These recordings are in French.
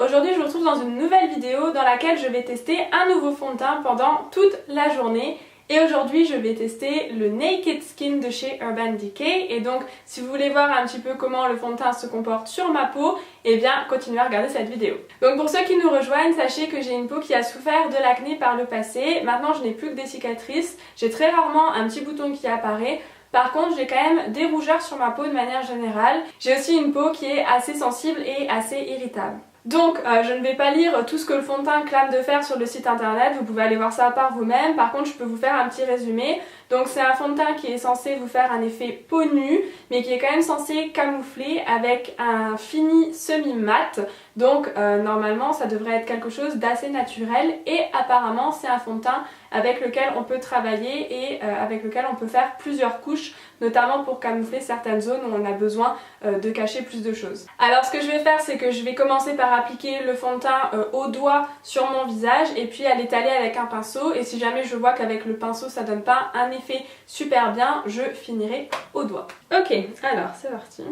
aujourd'hui je vous retrouve dans une nouvelle vidéo dans laquelle je vais tester un nouveau fond de teint pendant toute la journée. Et aujourd'hui je vais tester le Naked Skin de chez Urban Decay. Et donc si vous voulez voir un petit peu comment le fond de teint se comporte sur ma peau, eh bien continuez à regarder cette vidéo. Donc pour ceux qui nous rejoignent, sachez que j'ai une peau qui a souffert de l'acné par le passé. Maintenant je n'ai plus que des cicatrices, j'ai très rarement un petit bouton qui apparaît. Par contre, j'ai quand même des rougeurs sur ma peau de manière générale. J'ai aussi une peau qui est assez sensible et assez irritable. Donc, je ne vais pas lire tout ce que le fond de teint clame de faire sur le site internet, vous pouvez aller voir ça par vous-même. Par contre, je peux vous faire un petit résumé. Donc, c'est un fond de teint qui est censé vous faire un effet peau nue, mais qui est quand même censé camoufler avec un fini semi-mat. Donc, normalement, ça devrait être quelque chose d'assez naturel. Et apparemment, c'est un fond de teint avec lequel on peut travailler et avec lequel on peut faire plusieurs couches, notamment pour camoufler certaines zones où on a besoin de cacher plus de choses. Alors ce que je vais faire, c'est que je vais commencer par appliquer le fond de teint au doigt sur mon visage et puis à l'étaler avec un pinceau, et si jamais je vois qu'avec le pinceau ça donne pas un effet super bien, je finirai au doigt. Ok, alors c'est parti.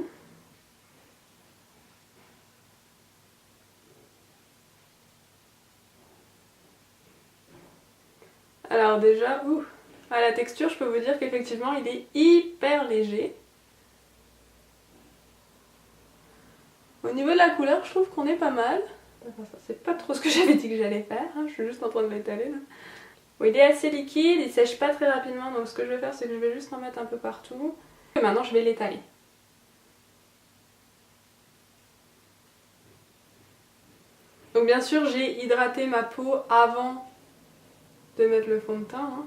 Alors déjà, à la texture, je peux vous dire qu'effectivement il est hyper léger. Au niveau de la couleur, je trouve qu'on est pas mal. Enfin, ça c'est pas trop ce que j'avais dit que j'allais faire, hein. Je suis juste en train de l'étaler là. Bon, il est assez liquide, il sèche pas très rapidement, donc ce que je vais faire c'est que je vais juste en mettre un peu partout. Et maintenant je vais l'étaler. Donc bien sûr j'ai hydraté ma peau avant de mettre le fond de teint, hein.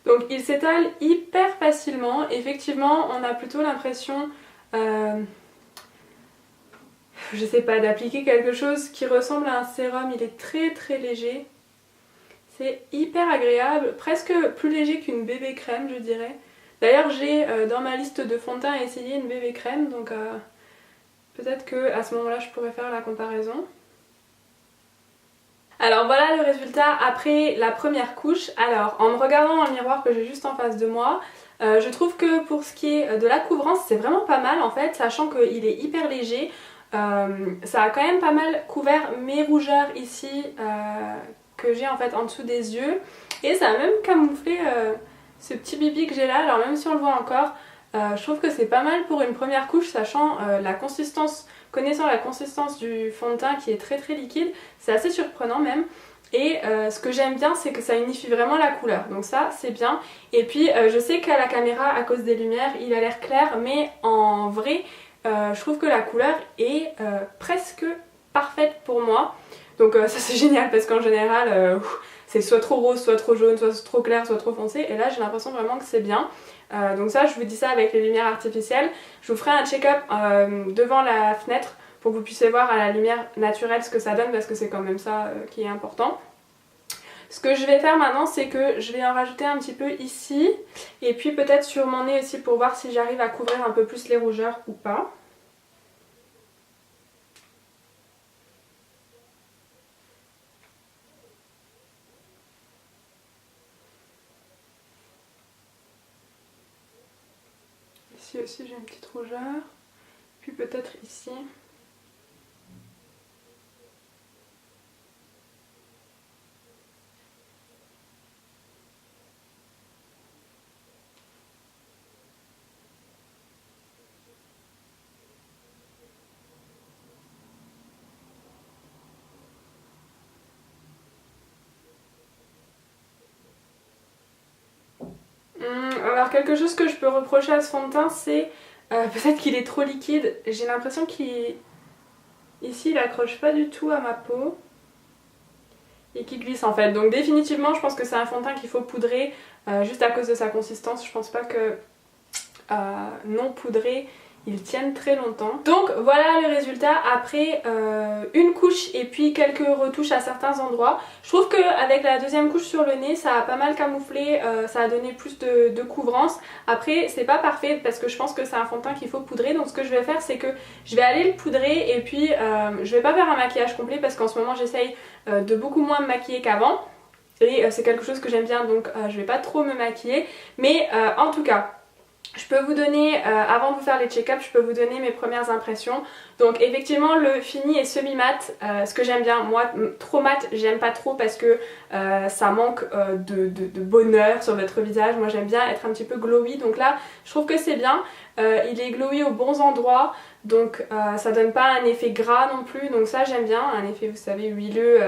Donc il s'étale hyper facilement. Effectivement, on a plutôt l'impression, je sais pas, d'appliquer quelque chose qui ressemble à un sérum. Il est très très léger. C'est hyper agréable, presque plus léger qu'une bébé crème, je dirais. D'ailleurs, j'ai dans ma liste de fonds de teint essayé une bébé crème, donc peut-être qu'à ce moment-là, je pourrais faire la comparaison. Alors voilà le résultat après la première couche. Alors en me regardant dans le miroir que j'ai juste en face de moi, je trouve que pour ce qui est de la couvrance c'est vraiment pas mal en fait, sachant qu'il est hyper léger. Ça a quand même pas mal couvert mes rougeurs ici que j'ai en fait en dessous des yeux, et ça a même camouflé ce petit bibi que j'ai là. Alors même si on le voit encore, je trouve que c'est pas mal pour une première couche, sachant la consistance. Connaissant la consistance du fond de teint qui est très très liquide, c'est assez surprenant même. Et ce que j'aime bien, c'est que ça unifie vraiment la couleur, donc ça c'est bien. Et puis je sais qu'à la caméra, à cause des lumières, il a l'air clair, mais en vrai je trouve que la couleur est presque parfaite pour moi. Donc ça c'est génial, parce qu'en général c'est soit trop rose, soit trop jaune, soit trop clair, soit trop foncé, et là j'ai l'impression vraiment que c'est bien. Donc ça, je vous dis ça avec les lumières artificielles. Je vous ferai un check-up devant la fenêtre pour que vous puissiez voir à la lumière naturelle ce que ça donne, parce que c'est quand même ça qui est important. Ce que je vais faire maintenant, c'est que je vais en rajouter un petit peu ici, et puis peut-être sur mon nez aussi pour voir si j'arrive à couvrir un peu plus les rougeurs ou pas. Ici aussi j'ai une petite rougeur, puis peut-être ici. Alors quelque chose que je peux reprocher à ce fond de teint, c'est peut-être qu'il est trop liquide. J'ai l'impression qu'il ici il accroche pas du tout à ma peau et qu'il glisse en fait. Donc définitivement je pense que c'est un fond de teint qu'il faut poudrer juste à cause de sa consistance. Je pense pas que non poudré ils tiennent très longtemps. Donc voilà le résultat après une couche et puis quelques retouches à certains endroits. Je trouve qu'avec la deuxième couche sur le nez, ça a pas mal camouflé, ça a donné plus de couvrance. Après c'est pas parfait parce que je pense que c'est un fond de teint qu'il faut poudrer, donc ce que je vais faire c'est que je vais aller le poudrer, et puis je vais pas faire un maquillage complet parce qu'en ce moment j'essaye de beaucoup moins me maquiller qu'avant. et c'est quelque chose que j'aime bien, donc je vais pas trop me maquiller. Mais en tout cas, je peux vous donner, avant de vous faire les check-up, je peux vous donner mes premières impressions. Donc effectivement le fini est semi-mat, ce que j'aime bien. Moi trop mat j'aime pas trop parce que ça manque de bonheur sur votre visage. Moi j'aime bien être un petit peu glowy, donc là je trouve que c'est bien. Il est glowy aux bons endroits, donc ça donne pas un effet gras non plus, donc ça j'aime bien. Un effet, vous savez, huileux,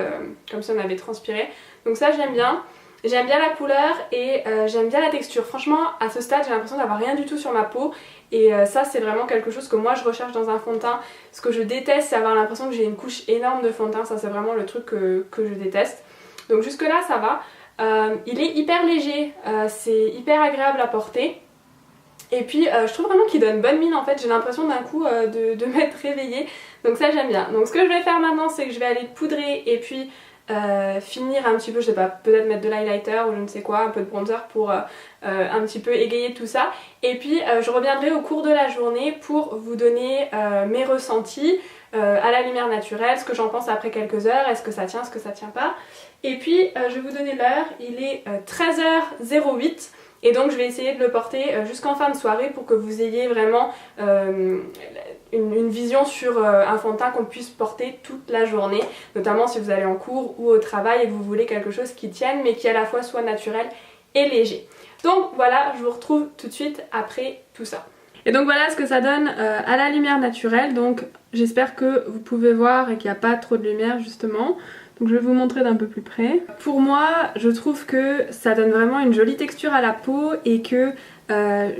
comme si on avait transpiré, donc ça j'aime bien. J'aime bien la couleur et j'aime bien la texture. Franchement, à ce stade, j'ai l'impression d'avoir rien du tout sur ma peau. Et ça, c'est vraiment quelque chose que moi, je recherche dans un fond de teint. Ce que je déteste, c'est avoir l'impression que j'ai une couche énorme de fond de teint. Ça, c'est vraiment le truc que je déteste. Donc jusque là, ça va. Il est hyper léger. C'est hyper agréable à porter. Et puis, je trouve vraiment qu'il donne bonne mine en fait. J'ai l'impression d'un coup de m'être réveillée. Donc ça, j'aime bien. Donc ce que je vais faire maintenant, c'est que je vais aller poudrer et puis finir un petit peu, je sais pas, peut-être mettre de l'highlighter ou je ne sais quoi, un peu de bronzer pour un petit peu égayer tout ça. Et puis je reviendrai au cours de la journée pour vous donner mes ressentis à la lumière naturelle, ce que j'en pense après quelques heures, est-ce que ça tient, est-ce que ça tient pas. Et puis je vais vous donner l'heure, il est 13h08. Et donc je vais essayer de le porter jusqu'en fin de soirée pour que vous ayez vraiment une vision sur un fond de teint qu'on puisse porter toute la journée, notamment si vous allez en cours ou au travail et que vous voulez quelque chose qui tienne mais qui à la fois soit naturel et léger. Donc voilà, je vous retrouve tout de suite après tout ça. Et donc voilà ce que ça donne à la lumière naturelle, donc j'espère que vous pouvez voir et qu'il n'y a pas trop de lumière justement. Donc je vais vous montrer d'un peu plus près. Pour moi, je trouve que ça donne vraiment une jolie texture à la peau et que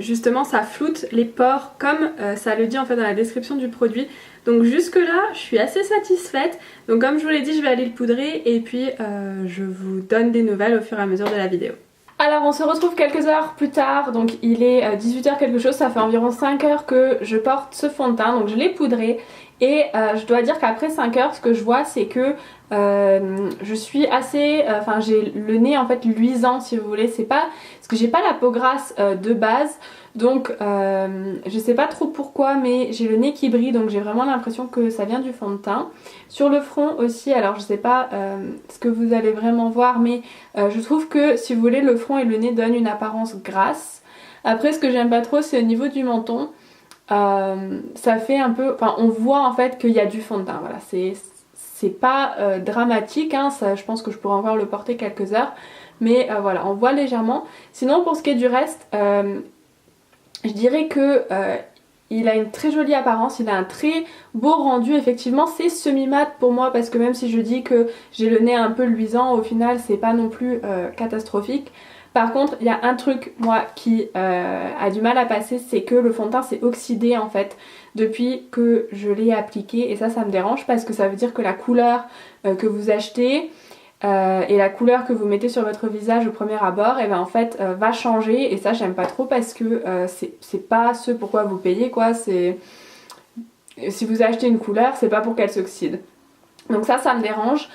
justement ça floute les pores comme ça le dit en fait dans la description du produit. Donc jusque là, je suis assez satisfaite. Donc comme je vous l'ai dit, je vais aller le poudrer et puis je vous donne des nouvelles au fur et à mesure de la vidéo. Alors on se retrouve quelques heures plus tard, donc il est 18h quelque chose, ça fait environ 5 heures que je porte ce fond de teint, donc je l'ai poudré. Et je dois dire qu'après 5 heures, ce que je vois c'est que je suis assez, enfin j'ai le nez en fait luisant si vous voulez, c'est pas, parce que j'ai pas la peau grasse de base, donc je sais pas trop pourquoi mais j'ai le nez qui brille, donc j'ai vraiment l'impression que ça vient du fond de teint. Sur le front aussi, alors je sais pas ce que vous allez vraiment voir mais je trouve que si vous voulez le front et le nez donnent une apparence grasse. Après ce que j'aime pas trop c'est au niveau du menton. Ça fait un peu, enfin on voit en fait qu'il y a du fond de teint, voilà, c'est pas dramatique, hein, ça, je pense que je pourrais encore le porter quelques heures, mais voilà, on voit légèrement. Sinon pour ce qui est du reste, je dirais que il a une très jolie apparence, il a un très beau rendu, effectivement c'est semi-mat pour moi parce que même si je dis que j'ai le nez un peu luisant, au final c'est pas non plus catastrophique. Par contre, il y a un truc, moi, qui a du mal à passer, c'est que le fond de teint s'est oxydé en fait depuis que je l'ai appliqué et ça me dérange parce que ça veut dire que la couleur que vous achetez et la couleur que vous mettez sur votre visage au premier abord, et ben en fait va changer et ça j'aime pas trop parce que c'est pas ce pourquoi vous payez quoi, c'est si vous achetez une couleur, c'est pas pour qu'elle s'oxyde. Donc ça me dérange.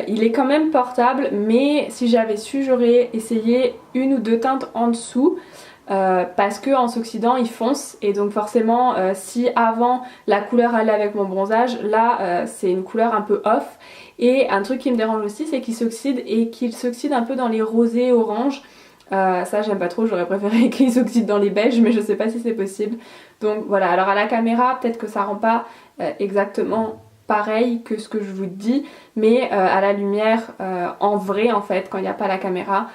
Il est quand même portable mais si j'avais su j'aurais essayé une ou deux teintes en dessous parce que en s'oxydant il fonce et donc forcément si avant la couleur allait avec mon bronzage, là c'est une couleur un peu off. Et un truc qui me dérange aussi c'est qu'il s'oxyde et qu'il s'oxyde un peu dans les rosés orange. Ça j'aime pas trop, j'aurais préféré qu'il s'oxyde dans les beiges mais je sais pas si c'est possible. Donc voilà, alors à la caméra peut-être que ça rend pas exactement pareil que ce que je vous dis, mais à la lumière en vrai en fait quand il n'y a pas la caméra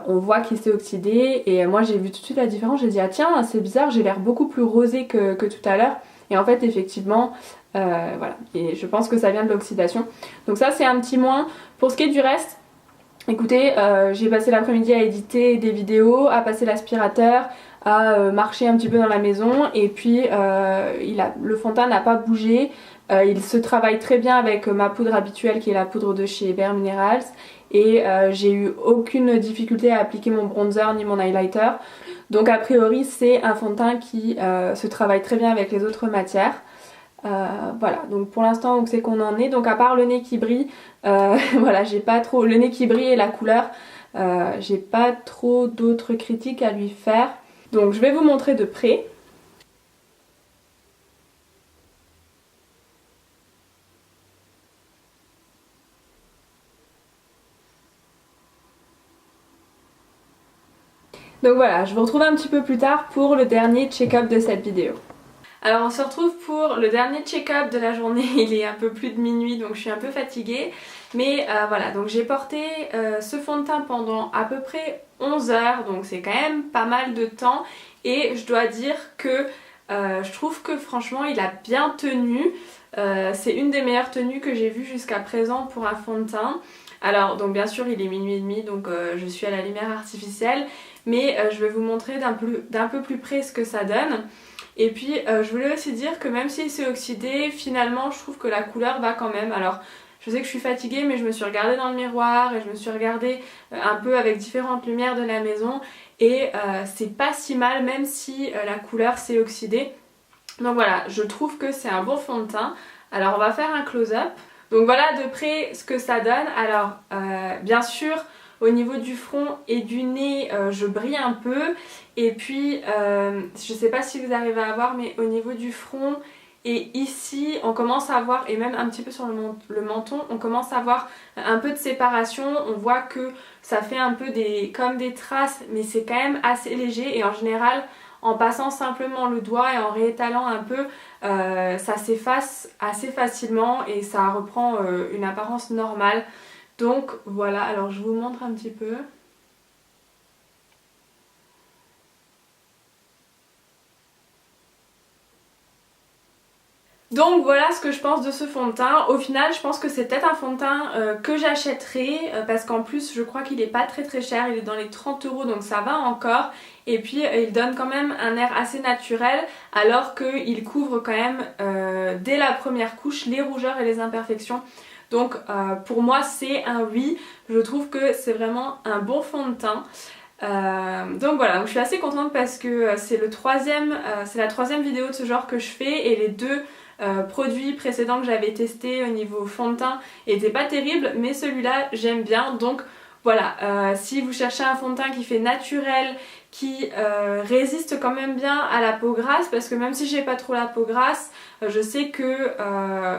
on voit qu'il s'est oxydé et moi j'ai vu tout de suite la différence, j'ai dit ah tiens c'est bizarre, j'ai l'air beaucoup plus rosé que tout à l'heure et en fait effectivement voilà, et je pense que ça vient de l'oxydation, donc ça c'est un petit moins. Pour ce qui est du reste, écoutez, j'ai passé l'après-midi à éditer des vidéos, à passer l'aspirateur, à marcher un petit peu dans la maison et puis le fond de teint n'a pas bougé. Il se travaille très bien avec ma poudre habituelle qui est la poudre de chez Bare Minerals et j'ai eu aucune difficulté à appliquer mon bronzer ni mon highlighter. Donc a priori c'est un fond de teint qui se travaille très bien avec les autres matières. Voilà, donc pour l'instant où c'est qu'on en est, donc à part le nez qui brille, voilà, j'ai pas trop, le nez qui brille et la couleur, j'ai pas trop d'autres critiques à lui faire. Donc je vais vous montrer de près. Donc voilà, je vous retrouve un petit peu plus tard pour le dernier check-up de cette vidéo. Alors on se retrouve pour le dernier check-up de la journée, il est un peu plus de minuit donc je suis un peu fatiguée. Mais voilà, donc j'ai porté ce fond de teint pendant à peu près 11 heures, donc c'est quand même pas mal de temps. Et je dois dire que je trouve que franchement il a bien tenu. C'est une des meilleures tenues que j'ai vues jusqu'à présent pour un fond de teint. Alors donc bien sûr il est minuit et demi donc je suis à la lumière artificielle. Mais je vais vous montrer d'un peu plus près ce que ça donne. Et puis je voulais aussi dire que même s'il s'est oxydé, finalement je trouve que la couleur va quand même. Alors je sais que je suis fatiguée mais je me suis regardée dans le miroir et je me suis regardée un peu avec différentes lumières de la maison. Et c'est pas si mal même si la couleur s'est oxydée. Donc voilà, je trouve que c'est un bon fond de teint. Alors on va faire un close-up. Donc voilà de près ce que ça donne. Alors bien sûr au niveau du front et du nez je brille un peu. Et puis je sais pas si vous arrivez à voir mais au niveau du front et ici on commence à voir, et même un petit peu sur le menton, on commence à voir un peu de séparation. On voit que ça fait un peu comme des traces mais c'est quand même assez léger. Et en général en passant simplement le doigt et en réétalant un peu, ça s'efface assez facilement et ça reprend une apparence normale. Donc voilà, alors je vous montre un petit peu. Donc voilà ce que je pense de ce fond de teint. Au final je pense que c'est peut-être un fond de teint que j'achèterai parce qu'en plus je crois qu'il est pas très cher, il est dans les 30 € donc ça va encore. Et puis il donne quand même un air assez naturel alors qu'il couvre quand même dès la première couche les rougeurs et les imperfections. Donc pour moi c'est un oui, je trouve que c'est vraiment un bon fond de teint. Donc voilà, je suis assez contente parce que c'est la troisième vidéo de ce genre que je fais et les deux produits précédents que j'avais testés au niveau fond de teint étaient pas terribles mais celui-là j'aime bien. Donc voilà, si vous cherchez un fond de teint qui fait naturel, qui résiste quand même bien à la peau grasse, parce que même si j'ai pas trop la peau grasse, je sais que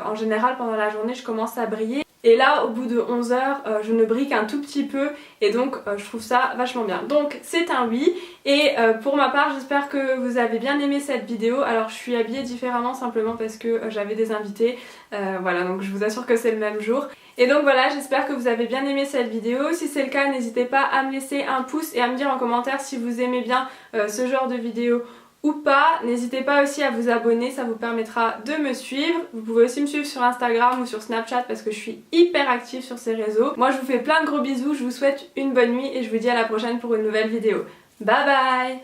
en général pendant la journée je commence à briller. Et là au bout de 11 heures je ne brille qu'un tout petit peu et donc je trouve ça vachement bien. Donc c'est un oui. Et pour ma part j'espère que vous avez bien aimé cette vidéo. Alors je suis habillée différemment simplement parce que j'avais des invités. Voilà, donc je vous assure que c'est le même jour. Et donc voilà, j'espère que vous avez bien aimé cette vidéo. Si c'est le cas, n'hésitez pas à me laisser un pouce et à me dire en commentaire si vous aimez bien ce genre de vidéo ou pas. N'hésitez pas aussi à vous abonner, ça vous permettra de me suivre. Vous pouvez aussi me suivre sur Instagram ou sur Snapchat parce que je suis hyper active sur ces réseaux. Moi je vous fais plein de gros bisous, je vous souhaite une bonne nuit et je vous dis à la prochaine pour une nouvelle vidéo. Bye bye!